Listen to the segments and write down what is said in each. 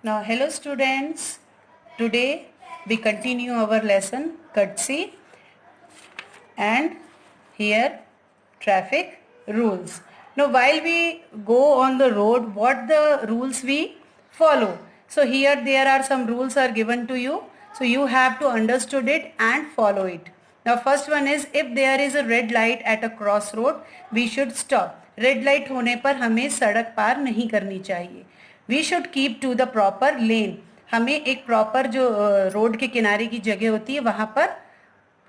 Now, hello students. Today we continue our lesson courtesy and here traffic rules. Now, while we go on the road, what the rules we follow? So here there are some rules are given to you. So you have to understood it and follow it. Now, first one is if there is a red light at a crossroad, we should stop. Red light होने पर हमें सड़क पार नहीं करनी चाहिए. We should keep to the proper lane. हमें एक प्रॉपर जो रोड के किनारे की जगह होती है वहां पर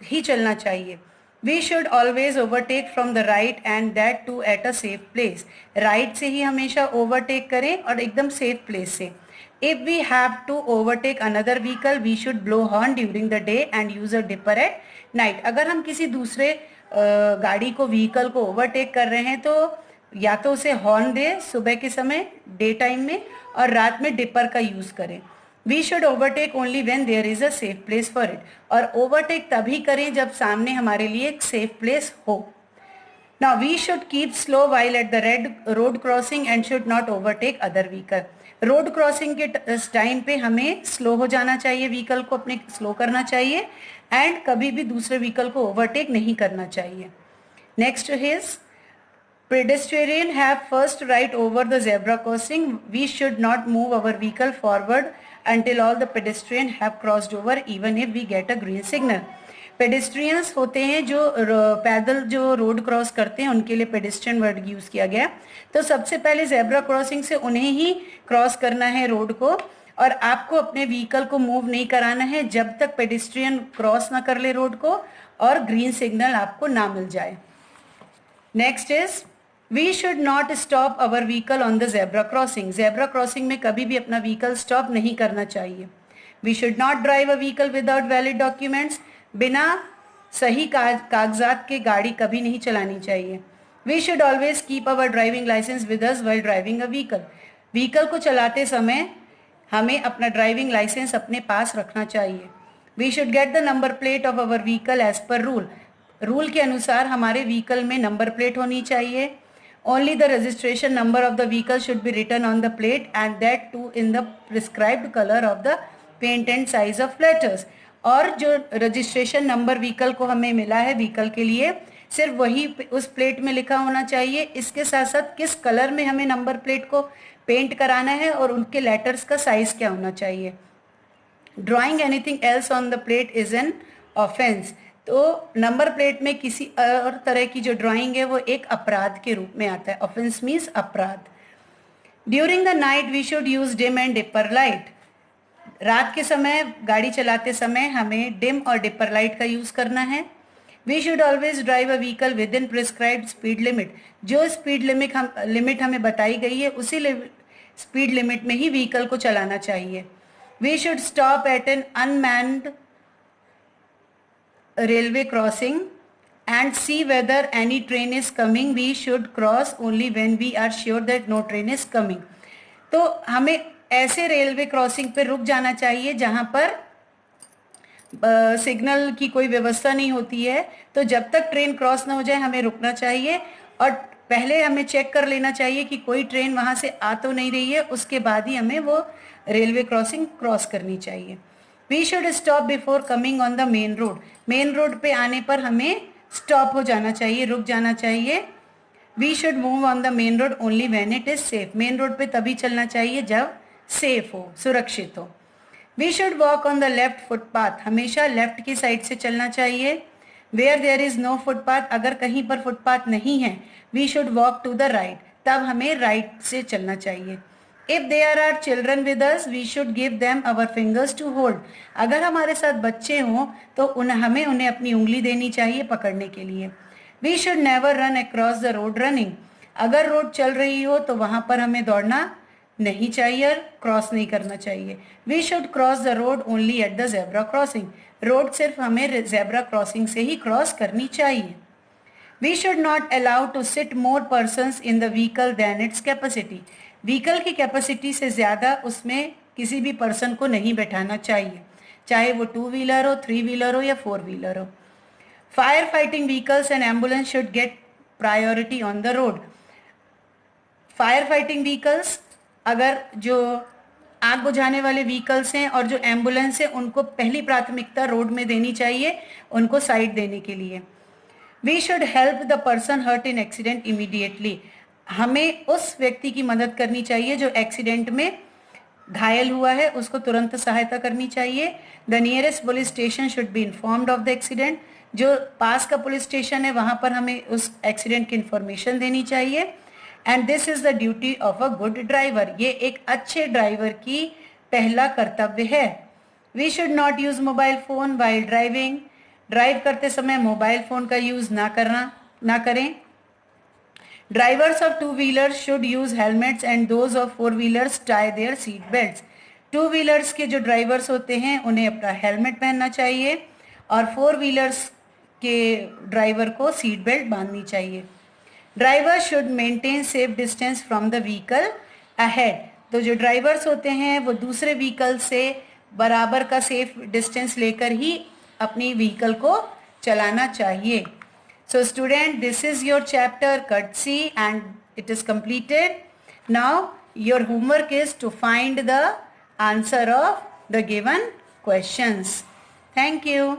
ही चलना चाहिए. We should always overtake from the right and that too at a safe place. Right से ही हमेशा ओवरटेक करें और एकदम सेफ प्लेस से. If we have to overtake another vehicle we should blow horn during the day and use a dipper at night. अगर हम किसी दूसरे गाड़ी को व्हीकल को ओवरटेक कर रहे हैं तो या तो उसे हॉर्न दे सुबह के समय डे टाइम में और रात में डिपर का यूज करें. We should overtake only when there is a safe place for it. और ओवरटेक तभी करें जब सामने हमारे लिए एक सेफ प्लेस हो. Now we should keep slow while at the red road crossing and should not overtake other vehicle. Road crossing के टाइम पे हमें स्लो हो जाना चाहिए, व्हीकल को अपने स्लो करना चाहिए एंड कभी भी दूसरे व्हीकल को ओवरटेक नहीं करना चाहिए. Next is pedestrian have first right over the zebra crossing. We should not move our vehicle forward until all the pedestrian have crossed over even if we get a green signal. Pedestrians होते हैं जो पैदल जो road cross करते हैं उनके लिए pedestrian word use किया गया. तो सबसे पहले जेब्रा क्रॉसिंग से उन्हें ही क्रॉस करना है रोड को और आपको अपने व्हीकल को मूव नहीं कराना है जब तक पेडिस्ट्रियन क्रॉस ना कर ले रोड को और ग्रीन सिग्नल आपको ना मिल जाए. Next is we should not stop our vehicle on the zebra crossing. Zebra crossing में कभी भी अपना व्हीकल स्टॉप नहीं करना चाहिए. We should not drive a vehicle without valid documents. बिना सही कागजात के गाड़ी कभी नहीं चलानी चाहिए. We should always keep our driving licence with us while driving a vehicle. Vehicle को चलाते समय हमें अपना ड्राइविंग लाइसेंस अपने पास रखना चाहिए. We should get the number plate of our vehicle as per rule. Rule के अनुसार हमारे व्हीकल में नंबर प्लेट होनी चाहिए. Only the registration number of the vehicle should be written on the plate and that too in the prescribed color of the paint and size of letters. और जो registration number vehicle को हमें मिला है vehicle के लिए सिर्फ वही उस प्लेट में लिखा होना चाहिए. इसके साथ साथ किस कलर में हमें नंबर प्लेट को पेंट कराना है और उनके लेटर्स का साइज क्या होना चाहिए. Drawing anything else on the plate is an offence. तो नंबर प्लेट में किसी और तरह की जो ड्राइंग है वो एक अपराध के रूप में आता है. ऑफेंस मीन्स अपराध. During the night we should use dim and dipper light. रात के समय गाड़ी चलाते समय हमें डिम और डिपर लाइट का यूज करना है. We should always drive a vehicle within prescribed speed limit. जो स्पीड लिमिट हमें बताई गई है उसी स्पीड लिमिट में ही व्हीकल को चलाना चाहिए. We should stop at an unmanned railway crossing and see whether any train is coming. We should cross only when we are sure that no train is coming. तो हमें ऐसे railway crossing पे रुक जाना चाहिए जहां पर सिग्नल की कोई व्यवस्था नहीं होती है. तो जब तक ट्रेन क्रॉस ना हो जाए हमें रुकना चाहिए और पहले हमें चेक कर लेना चाहिए कि कोई ट्रेन वहां से आ तो नहीं रही है. उसके बाद ही हमें वो रेलवे क्रॉसिंग क्रॉस करनी चाहिए. We should stop before coming on the main road. Main road पे आने पर हमें स्टॉप हो जाना चाहिए, रुक जाना चाहिए. We should move on the main road only when it is safe. Main road पे तभी चलना चाहिए जब सेफ हो, सुरक्षित हो. We should walk on the left footpath. हमेशा लेफ्ट की साइड से चलना चाहिए. Where there is no footpath. अगर कहीं पर फुटपाथ नहीं है we should walk to the right. तब हमें राइट से चलना चाहिए. If there are children with us we should give them our fingers to hold. अगर हमारे साथ बच्चे हों तो हमें उन्हें अपनी उंगली देनी चाहिए पकड़ने के लिए. We should never run across the road running. अगर रोड चल रही हो तो वहां पर हमें दौड़ना नहीं चाहिए और क्रॉस नहीं करना चाहिए. We should cross the road only at the zebra crossing. Road सिर्फ हमें जेब्रा क्रॉसिंग से ही क्रॉस करनी चाहिए. We should not allow to sit more persons in the vehicle than its capacity. Vehicle की कैपेसिटी से ज़्यादा उसमें किसी भी पर्सन को नहीं बैठाना चाहिए, चाहे वो 2 व्हीलर हो, 3 व्हीलर हो या 4 व्हीलर हो. Fire fighting vehicles and ambulance should get priority on the road. Fire fighting vehicles अगर जो आग बुझाने वाले व्हीकल्स हैं और जो एम्बुलेंस है उनको पहली प्राथमिकता रोड में देनी चाहिए, उनको साइड देने के लिए। We should help the person hurt in accident immediately, हमें उस व्यक्ति की मदद करनी चाहिए जो एक्सीडेंट में घायल हुआ है, उसको तुरंत सहायता करनी चाहिए। The nearest police station should be informed of the accident, जो पास का पुलिस स्टेशन है वहां पर हमें उस एक्सीडेंट की इंफॉर्मेशन देनी चाहिए। And this is the duty of a good driver, ये एक अच्छे ड्राइवर की पहला कर्तव्य है। We should not use mobile phone while driving, drive करते समय मोबाइल फोन का यूज ना करें। Drivers of two-wheelers should use helmets and those of four-wheelers tie their seat belts. Two wheelers के जो ड्राइवर्स होते हैं उन्हें अपना हेलमेट पहनना चाहिए और फोर व्हीलर्स के ड्राइवर को सीट बेल्ट बांधनी चाहिए। Driver should maintain safe distance from the vehicle ahead, तो जो ड्राइवर्स होते हैं वो दूसरे व्हीकल से बराबर का सेफ डिस्टेंस लेकर ही अपनी व्हीकल को चलाना चाहिए। So student, this is your chapter courtesy and it is completed. Now your homework is to find the answer of the given questions. Thank you.